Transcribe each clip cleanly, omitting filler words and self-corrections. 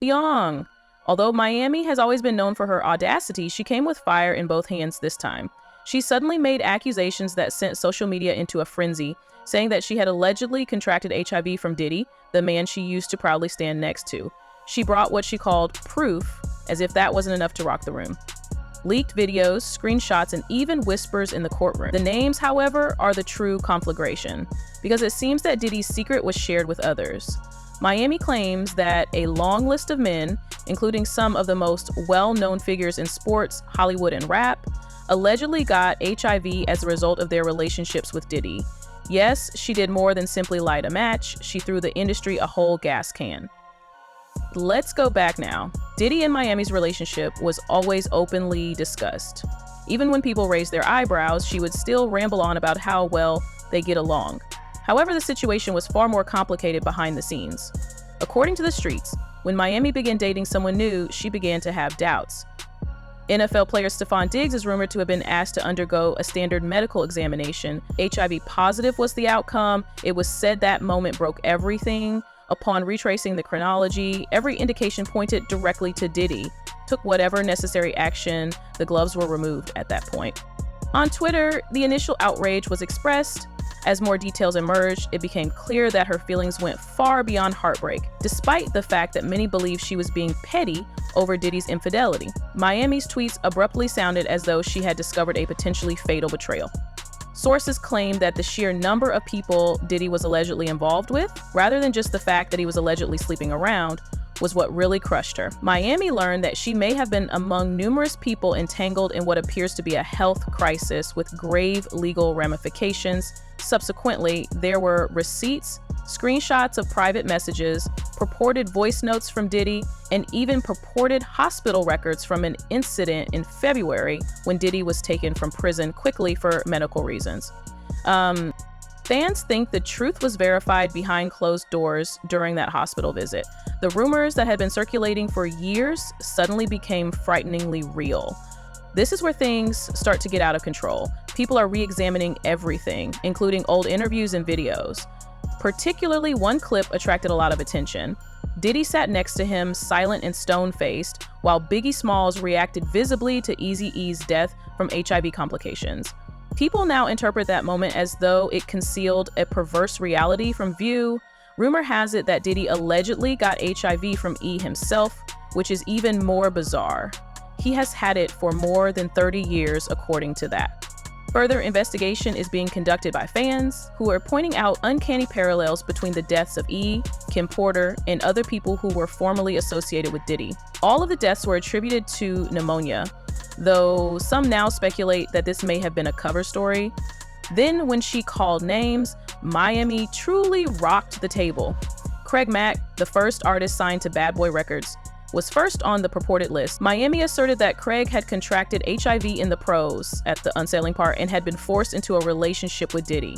Young. Although Miami has always been known for her audacity, she came with fire in both hands this time. She suddenly made accusations that sent social media into a frenzy, saying that she had allegedly contracted HIV from Diddy, the man she used to proudly stand next to. She brought what she called proof, as if that wasn't enough to rock the room. Leaked videos, screenshots, and even whispers in the courtroom. The names, however, are the true conflagration, because it seems that Diddy's secret was shared with others. Miami claims that a long list of men, including some of the most well-known figures in sports, Hollywood, and rap, allegedly got HIV as a result of their relationships with Diddy. Yes, she did more than simply light a match, she threw the industry a whole gas can. Let's go back now. Diddy and Miami's relationship was always openly discussed. Even when people raised their eyebrows, she would still ramble on about how well they get along. However, the situation was far more complicated behind the scenes. According to the streets, when Miami began dating someone new, she began to have doubts. NFL player Stephon Diggs is rumored to have been asked to undergo a standard medical examination. HIV positive was the outcome. It was said that moment broke everything. Upon retracing the chronology, every indication pointed directly to Diddy. Took whatever necessary action, the gloves were removed at that point. On Twitter, the initial outrage was expressed. As more details emerged, it became clear that her feelings went far beyond heartbreak, despite the fact that many believed she was being petty over Diddy's infidelity. Miami's tweets abruptly sounded as though she had discovered a potentially fatal betrayal. Sources claim that the sheer number of people Diddy was allegedly involved with, rather than just the fact that he was allegedly sleeping around, was what really crushed her. Miami learned that she may have been among numerous people entangled in what appears to be a health crisis with grave legal ramifications. Subsequently, there were receipts, screenshots of private messages, purported voice notes from Diddy, and even purported hospital records from an incident in February when Diddy was taken from prison quickly for medical reasons. Fans think the truth was verified behind closed doors during that hospital visit. The rumors that had been circulating for years suddenly became frighteningly real. This is where things start to get out of control. People are re-examining everything, including old interviews and videos. Particularly, one clip attracted a lot of attention. Diddy sat next to him, silent and stone-faced, while Biggie Smalls reacted visibly to Eazy-E's death from HIV complications. People now interpret that moment as though it concealed a perverse reality from view. Rumor has it that Diddy allegedly got HIV from E himself, which is even more bizarre. He has had it for more than 30 years, according to that. Further investigation is being conducted by fans who are pointing out uncanny parallels between the deaths of E, Kim Porter, and other people who were formerly associated with Diddy. All of the deaths were attributed to pneumonia, though some now speculate that this may have been a cover story. Then, when she called names, Miami truly rocked the table. Craig Mack, the first artist signed to Bad Boy Records, was first on the purported list. Miami asserted that Craig had contracted HIV in the pros at the unsailing part and had been forced into a relationship with Diddy.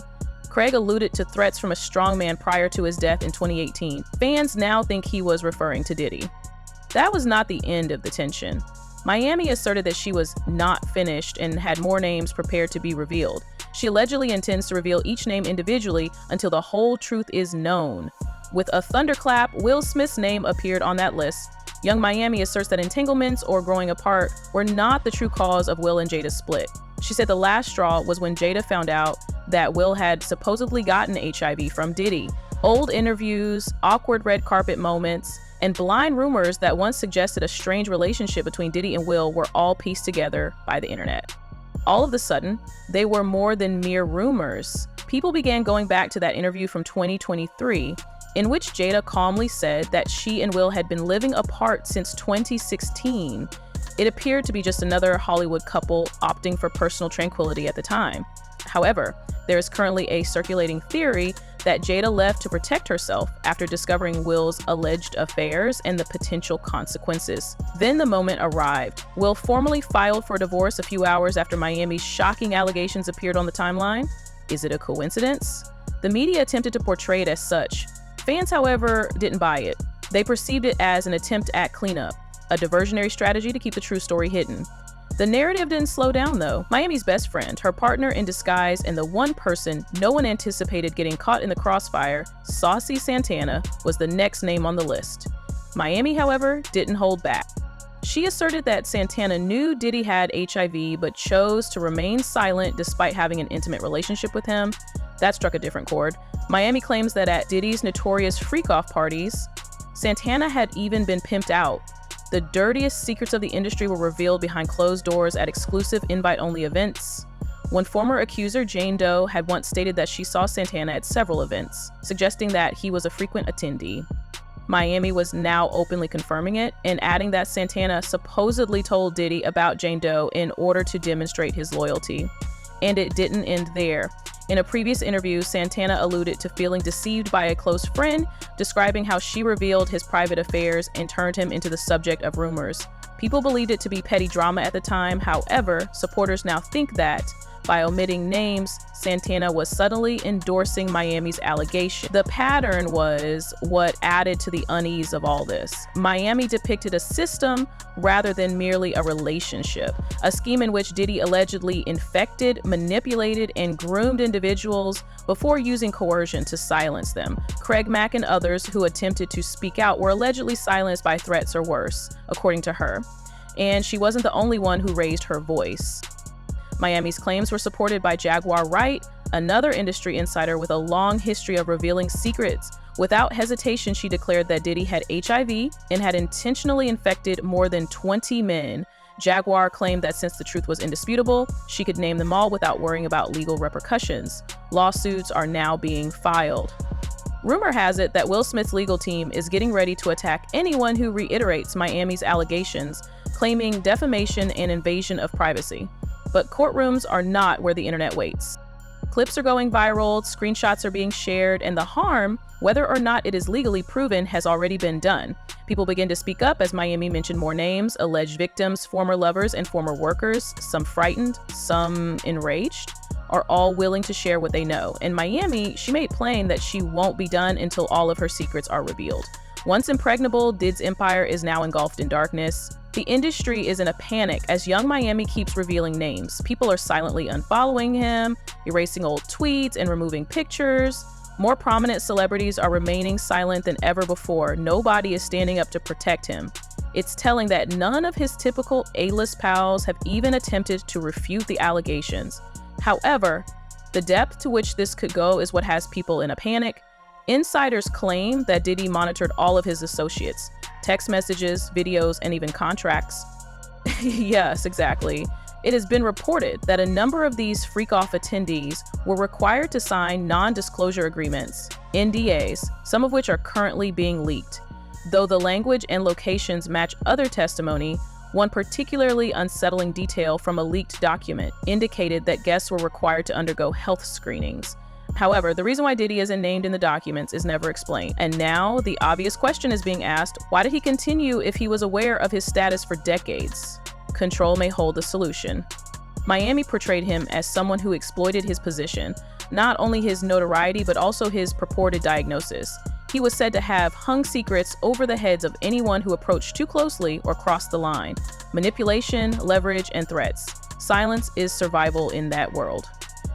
Craig alluded to threats from a strongman prior to his death in 2018. Fans now think he was referring to Diddy. That was not the end of the tension. Miami asserted that she was not finished and had more names prepared to be revealed. She allegedly intends to reveal each name individually until the whole truth is known. With a thunderclap, Will Smith's name appeared on that list. Young Miami asserts that entanglements or growing apart were not the true cause of Will and Jada's split. She said the last straw was when Jada found out that Will had supposedly gotten HIV from Diddy. Old interviews, awkward red carpet moments, and blind rumors that once suggested a strange relationship between Diddy and Will were all pieced together by the internet. All of a sudden, they were more than mere rumors. People began going back to that interview from 2023, in which Jada calmly said that she and Will had been living apart since 2016. It appeared to be just another Hollywood couple opting for personal tranquility at the time. However, there is currently a circulating theory that Jada left to protect herself after discovering Will's alleged affairs and the potential consequences. Then the moment arrived. Will formally filed for divorce a few hours after Miami's shocking allegations appeared on the timeline. Is it a coincidence? The media attempted to portray it as such. Fans, however, didn't buy it. They perceived it as an attempt at cleanup, a diversionary strategy to keep the true story hidden. The narrative didn't slow down, though. Miami's best friend, her partner in disguise, and the one person no one anticipated getting caught in the crossfire, Saucy Santana, was the next name on the list. Miami, however, didn't hold back. She asserted that Santana knew Diddy had HIV but chose to remain silent despite having an intimate relationship with him. That struck a different chord. Miami claims that at Diddy's notorious freak-off parties, Santana had even been pimped out. The dirtiest secrets of the industry were revealed behind closed doors at exclusive invite-only events. One former accuser, Jane Doe, had once stated that she saw Santana at several events, suggesting that he was a frequent attendee. Miami was now openly confirming it and adding that Santana supposedly told Diddy about Jane Doe in order to demonstrate his loyalty. And it didn't end there. In a previous interview, Santana alluded to feeling deceived by a close friend, describing how she revealed his private affairs and turned him into the subject of rumors. People believed it to be petty drama at the time. However, supporters now think that, by omitting names, Santana was subtly endorsing Miami's allegation. The pattern was what added to the unease of all this. Miami depicted a system rather than merely a relationship, a scheme in which Diddy allegedly infected, manipulated, and groomed individuals before using coercion to silence them. Craig Mack and others who attempted to speak out were allegedly silenced by threats or worse, according to her. And she wasn't the only one who raised her voice. Miami's claims were supported by Jaguar Wright, another industry insider with a long history of revealing secrets. Without hesitation, she declared that Diddy had HIV and had intentionally infected more than 20 men. Jaguar claimed that since the truth was indisputable, she could name them all without worrying about legal repercussions. Lawsuits are now being filed. Rumor has it that Will Smith's legal team is getting ready to attack anyone who reiterates Miami's allegations, claiming defamation and invasion of privacy. But courtrooms are not where the internet waits. Clips are going viral, screenshots are being shared, and the harm, whether or not it is legally proven, has already been done. People begin to speak up as Miami mentioned more names, alleged victims, former lovers, and former workers, some frightened, some enraged, are all willing to share what they know. In Miami, she made plain that she won't be done until all of her secrets are revealed. Once impregnable, Did's empire is now engulfed in darkness. The industry is in a panic as young Miami keeps revealing names. People are silently unfollowing him, erasing old tweets, and removing pictures. More prominent celebrities are remaining silent than ever before. Nobody is standing up to protect him. It's telling that none of his typical A-list pals have even attempted to refute the allegations. However, the depth to which this could go is what has people in a panic. Insiders claim that Diddy monitored all of his associates, text messages, videos, and even contracts. Yes, exactly. It has been reported that a number of these freak-off attendees were required to sign non-disclosure agreements, NDAs, some of which are currently being leaked. Though the language and locations match other testimony, one particularly unsettling detail from a leaked document indicated that guests were required to undergo health screenings. However, the reason why Diddy isn't named in the documents is never explained. And now the obvious question is being asked, why did he continue if he was aware of his status for decades? Control may hold the solution. Miami portrayed him as someone who exploited his position, not only his notoriety, but also his purported diagnosis. He was said to have hung secrets over the heads of anyone who approached too closely or crossed the line. Manipulation, leverage, and threats. Silence is survival in that world.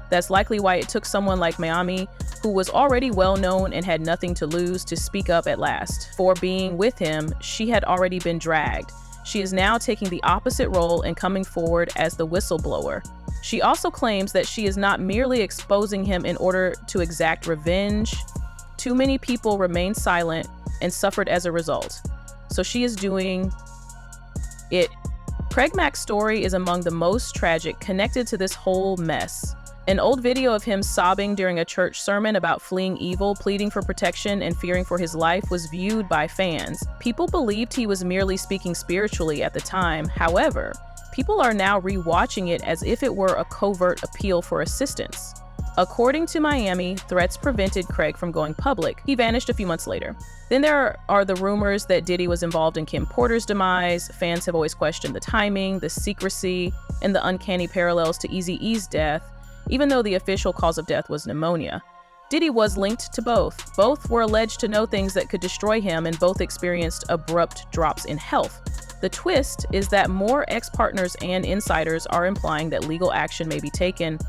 That's likely why it took someone like Miami, who was already well known and had nothing to lose, to speak up at last. For being with him, she had already been dragged. She is now taking the opposite role and coming forward as the whistleblower. She also claims that she is not merely exposing him in order to exact revenge. Too many people remained silent and suffered as a result. So she is doing it. Craig Mack's story is among the most tragic connected to this whole mess. An old video of him sobbing during a church sermon about fleeing evil, pleading for protection, and fearing for his life was viewed by fans. People believed he was merely speaking spiritually at the time. However, people are now rewatching it as if it were a covert appeal for assistance. According to Miami, threats prevented Craig from going public. He vanished a few months later. Then there are the rumors that Diddy was involved in Kim Porter's demise. Fans have always questioned the timing, the secrecy, and the uncanny parallels to Eazy-E's death, even though the official cause of death was pneumonia. Diddy was linked to both. Both were alleged to know things that could destroy him, and both experienced abrupt drops in health. The twist is that more ex-partners and insiders are implying that legal action may be taken.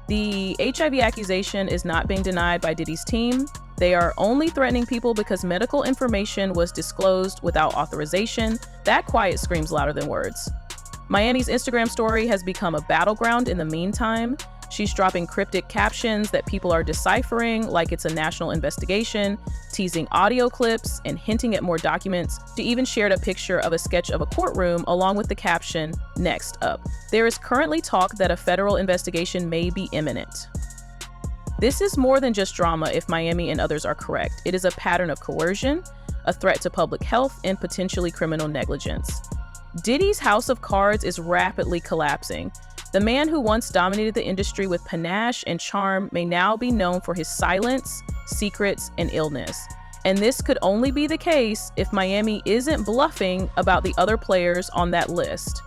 The HIV accusation is not being denied by Diddy's team. They are only threatening people because medical information was disclosed without authorization. That quiet screams louder than words. Miami's Instagram story has become a battleground in the meantime. She's dropping cryptic captions that people are deciphering like it's a national investigation, teasing audio clips, and hinting at more documents. She even shared a picture of a sketch of a courtroom along with the caption, "Next up." There is currently talk that a federal investigation may be imminent. This is more than just drama if Miami and others are correct. It is a pattern of coercion, a threat to public health, and potentially criminal negligence. Diddy's house of cards is rapidly collapsing. The man who once dominated the industry with panache and charm may now be known for his silence, secrets, and illness. And this could only be the case if Miami isn't bluffing about the other players on that list.